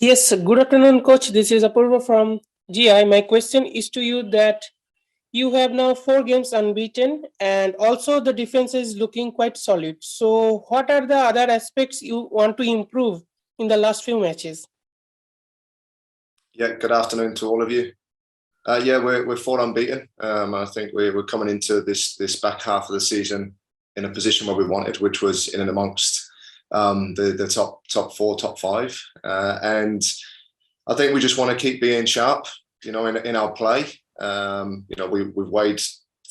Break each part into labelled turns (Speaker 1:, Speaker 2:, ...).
Speaker 1: Yes, good afternoon, coach. This is Apurva from GI. My question is to you that you have now 4 games unbeaten, and also the defense is looking quite solid. So, what are the other aspects you want to improve in the last few matches?
Speaker 2: Yeah, good afternoon to all of you. Yeah, we're 4 unbeaten. I think we're coming into this back half of the season in a position where we wanted, which was in and amongst the top 4, top 5, and I think we just want to keep being sharp, in our play. We've weighed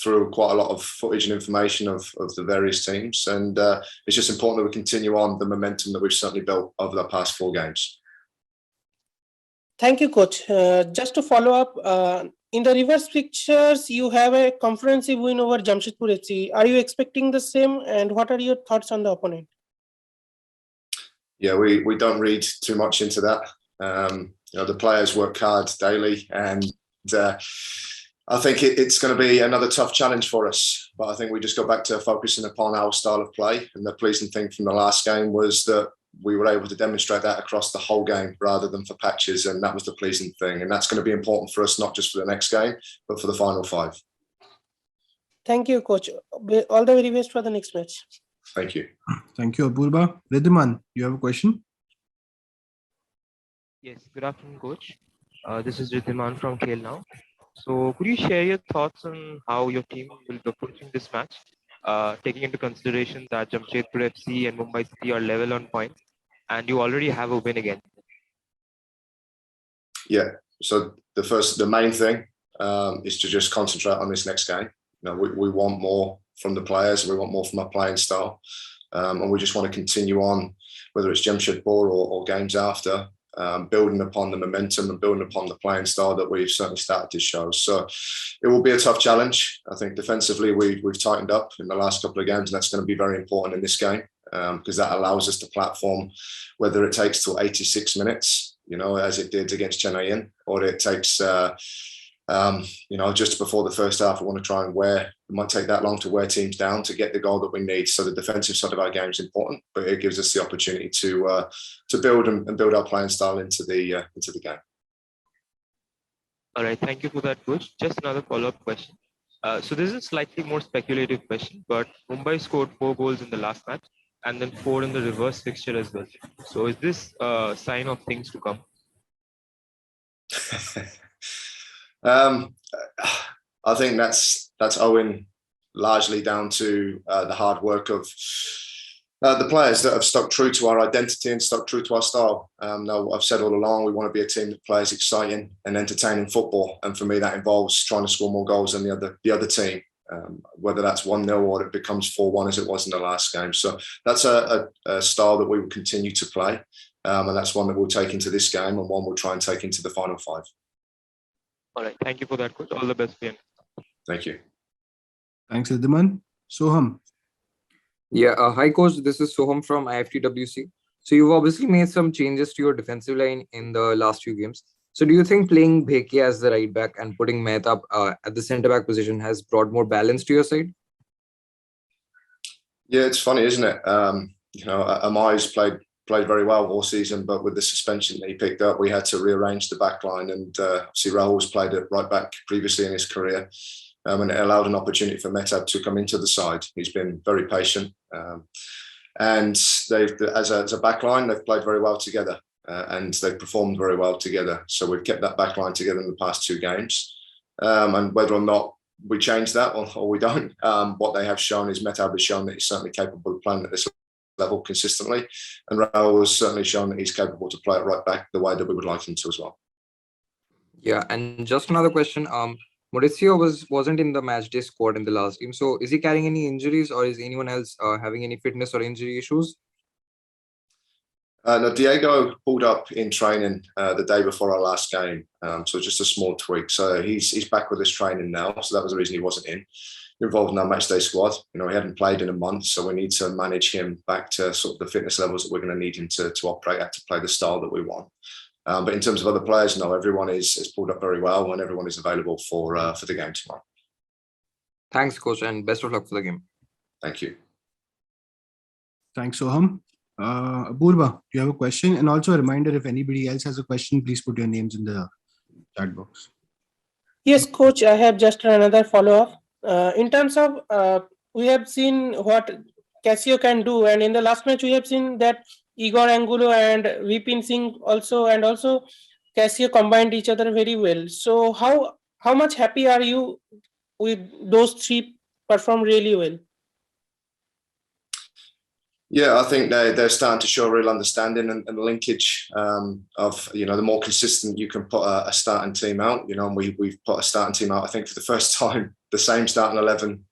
Speaker 2: through quite a lot of footage and information of the various teams, and it's just important that we continue on the momentum that we've certainly built over the past 4 games.
Speaker 1: Thank you, coach. Just to follow up, in the reverse pictures, you have a comprehensive win over Jamshedpur FC. Are you expecting the same? And what are your thoughts on the opponent?
Speaker 2: Yeah, we don't read too much into that. The players work hard daily, and I think it's going to be another tough challenge for us. But I think we just go back to focusing upon our style of play. And the pleasing thing from the last game was that we were able to demonstrate that across the whole game rather than for patches. And that was the pleasing thing. And that's going to be important for us, not just for the next game, but for the final 5.
Speaker 1: Thank you, coach. All the very best for the next match.
Speaker 2: Thank you.
Speaker 3: Thank you, Apurva. Riddhiman, you have a question?
Speaker 4: Yes, good afternoon, coach. This is Riddhiman from KL Now. So could you share your thoughts on how your team will be approaching this match, taking into consideration that Jamshedpur FC and Mumbai City are level on points and you already have a win again?
Speaker 2: Yeah, so the main thing is to just concentrate on this next game. We want more from the players, we want more from our playing style, and we just want to continue on, whether it's Jamshedpur or games after, building upon the momentum and building upon the playing style that we've certainly started to show. So it will be a tough challenge. I think defensively we've tightened up in the last couple of games, and that's going to be very important in this game, because that allows us to platform, whether it takes till 86 minutes, as it did against Chennai, or it takes just before the first half. I want to try and it might take that long to wear teams down to get the goal that we need. So the defensive side of our game is important, but it gives us the opportunity to build and build our playing style into the game.
Speaker 4: All right, thank you for that, coach. Just another follow-up question. So this is a slightly more speculative question, but Mumbai scored 4 goals in the last match and then 4 in the reverse fixture as well. So is this a sign of things to come?
Speaker 2: I think that's owing largely down to the hard work of the players that have stuck true to our identity and stuck true to our style. Now, I've said all along, we want to be a team that plays exciting and entertaining football, and for me that involves trying to score more goals than the other team, whether that's 1-0 or it becomes 4-1 as it was in the last game. So that's a style that we will continue to play, and that's one that we'll take into this game and one we'll try and take into the final 5.
Speaker 4: All right, thank you for that, coach. All the best, Ian.
Speaker 2: Thank you.
Speaker 3: Thanks, Riddhiman. Soham.
Speaker 5: Yeah, hi coach, this is Soham from IFTWC. So you've obviously made some changes to your defensive line in the last few games. So do you think playing Bheke as the right back and putting Mehta at the centre back position has brought more balance to your side?
Speaker 2: Yeah, it's funny, isn't it? Amai's played very well all season, but with the suspension that he picked up, we had to rearrange the back line, and see, Rahul's played at right back previously in his career, and it allowed an opportunity for Mehta to come into the side. He's been very patient, and they've, as a back line, they've played very well together, and they've performed very well together. So we've kept that back line together in the past 2 games, and whether or not we change that or we don't, what they have shown is Mehta has shown that he's certainly capable of playing at this level consistently, and Rahul has certainly shown that he's capable to play it right back the way that we would like him to as well.
Speaker 5: Yeah, and just another question. Mauricio wasn't in the matchday squad in the last game. So is he carrying any injuries, or is anyone else having any fitness or injury issues?
Speaker 2: No, Diego pulled up in training the day before our last game, so just a small tweak. So he's back with his training now. So that was the reason he wasn't involved in our matchday squad. He hadn't played in a month, so we need to manage him back to sort of the fitness levels that we're going to need him to operate at, to play the style that we want. But in terms of other players, no, everyone is pulled up very well, and everyone is available for the game tomorrow.
Speaker 5: Thanks, coach, and best of luck for the game.
Speaker 2: Thank you.
Speaker 3: Thanks, Soham. Apurva, you have a question? And also a reminder, if anybody else has a question, please put your names in the chat box.
Speaker 1: Yes, coach, I have just another follow up. In terms of, we have seen what Casio can do, and in the last match, we have seen that Igor Angulo and Vipin Singh also Casio combined each other very well. So, how much happy are you with those three perform really well?
Speaker 2: Yeah, I think they're starting to show real understanding and linkage of, the more consistent you can put a starting team out, and we've put a starting team out, I think, for the first time, the same starting 11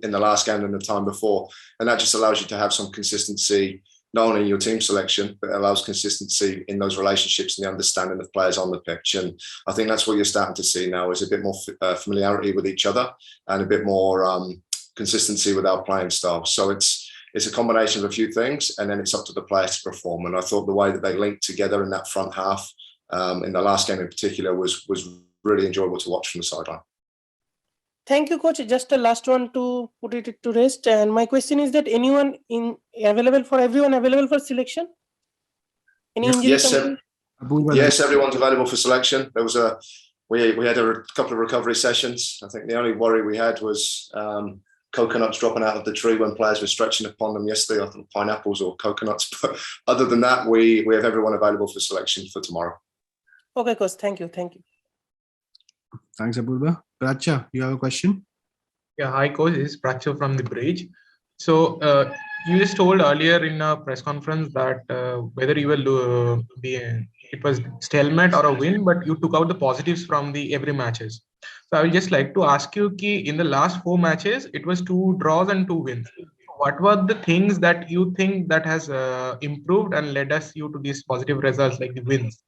Speaker 2: in the last game than the time before. And that just allows you to have some consistency, not only in your team selection, but it allows consistency in those relationships and the understanding of players on the pitch. And I think that's what you're starting to see now, is a bit more familiarity with each other and a bit more consistency with our playing style. So it's a combination of a few things, and then it's up to the players to perform. And I thought the way that they linked together in that front half, in the last game in particular, was really enjoyable to watch from the sideline.
Speaker 1: Thank you, coach. Just the last one to put it to rest. And my question is that everyone available for selection? Any injury?
Speaker 2: Yes,
Speaker 3: Apurva,
Speaker 2: yes, everyone's available for selection. There was we had a couple of recovery sessions. I think the only worry we had was coconuts dropping out of the tree when players were stretching upon them yesterday. I think pineapples or coconuts. But other than that, we have everyone available for selection for tomorrow.
Speaker 1: Okay, coach. Thank you.
Speaker 3: Thanks, Apurva. Pracha, you have a question?
Speaker 6: Yeah, hi coach, this is Pracho from the Bridge. So you just told earlier in a press conference that whether you will it was stalemate or a win, but you took out the positives from the every matches. So I would just like to ask you, in the last 4 matches, it was 2 draws and 2 wins. What were the things that you think that has improved and led you to these positive results like the wins?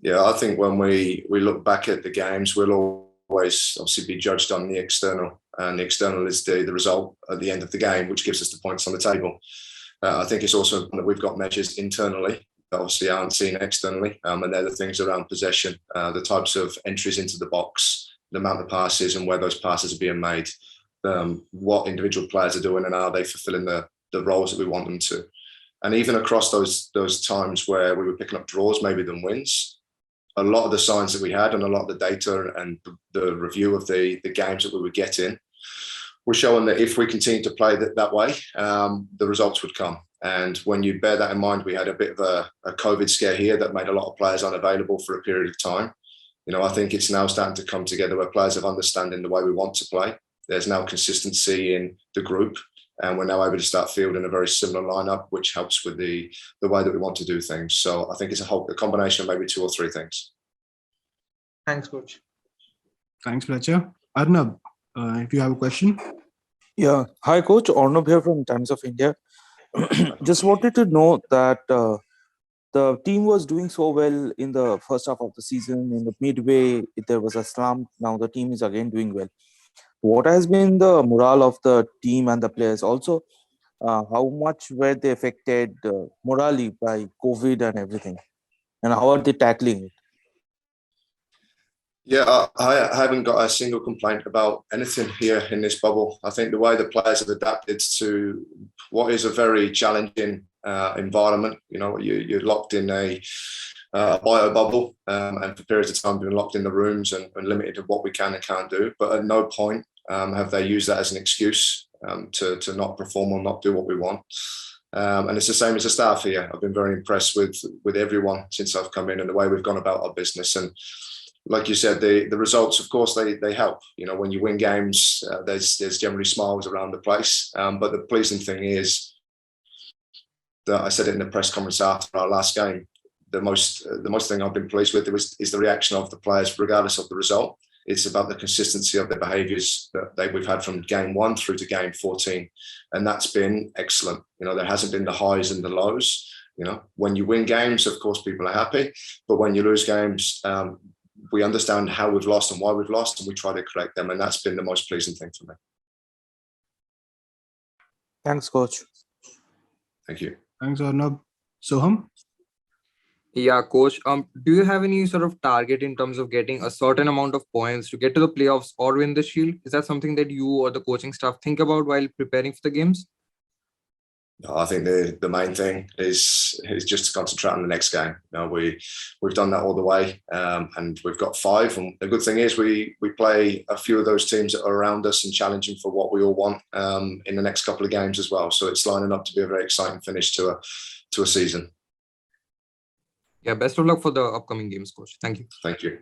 Speaker 2: Yeah, I think when we look back at the games, we'll always obviously be judged on the external, and the external is the result at the end of the game, which gives us the points on the table. I think it's also important that we've got measures internally that obviously aren't seen externally, and they're the things around possession, the types of entries into the box, the amount of passes and where those passes are being made, what individual players are doing and are they fulfilling the roles that we want them to. And even across those times where we were picking up draws maybe than wins, a lot of the signs that we had and a lot of the data and the review of the games that we were getting were showing that if we continued to play that way, the results would come. And when you bear that in mind, we had a bit of a COVID scare here that made a lot of players unavailable for a period of time. I think it's now starting to come together where players have understanding the way we want to play. There's now consistency in the group, and we're now able to start fielding a very similar lineup, which helps with the way that we want to do things. So I think it's a combination of maybe 2 or 3 things.
Speaker 6: Thanks, coach.
Speaker 3: Thanks, Pracha. Arnab, if you have a question.
Speaker 7: Yeah. Hi, coach. Arnab here from Times of India. Just wanted to know that the team was doing so well in the first half of the season. In the midway, there was a slump. Now the team is again doing well. What has been the morale of the team and the players? Also, how much were they affected morally by COVID and everything? And how are they tackling it?
Speaker 2: Yeah, I haven't got a single complaint about anything here in this bubble. I think the way the players have adapted to what is a very challenging environment. You're locked in a bio bubble, and for periods of time, been locked in the rooms and limited to what we can and can't do. But at no point have they used that as an excuse to not perform or not do what we want. And it's the same as the staff here. I've been very impressed with everyone since I've come in and the way we've gone about our business. And like you said, the results, of course, they help. When you win games, there's generally smiles around the place. But the pleasing thing is that I said it in the press conference after our last game. The most thing I've been pleased with is the reaction of the players, regardless of the result. It's about the consistency of their behaviours that we've had from game 1 through to game 14, and that's been excellent. There hasn't been the highs and the lows. When you win games, of course, people are happy, but when you lose games, we understand how we've lost and why we've lost, and we try to correct them. And that's been the most pleasing thing for me.
Speaker 7: Thanks, coach.
Speaker 2: Thank you.
Speaker 3: Thanks, Arnab. Soham?
Speaker 5: Yeah, coach. Do you have any sort of target in terms of getting a certain amount of points to get to the playoffs or win the Shield? Is that something that you or the coaching staff think about while preparing for the games?
Speaker 2: I think the main thing is just to concentrate on the next game. We've done that all the way, and we've got 5. And the good thing is we play a few of those teams that are around us and challenging for what we all want in the next couple of games as well. So it's lining up to be a very exciting finish to a season.
Speaker 5: Yeah, best of luck for the upcoming games, coach. Thank you.
Speaker 2: Thank you.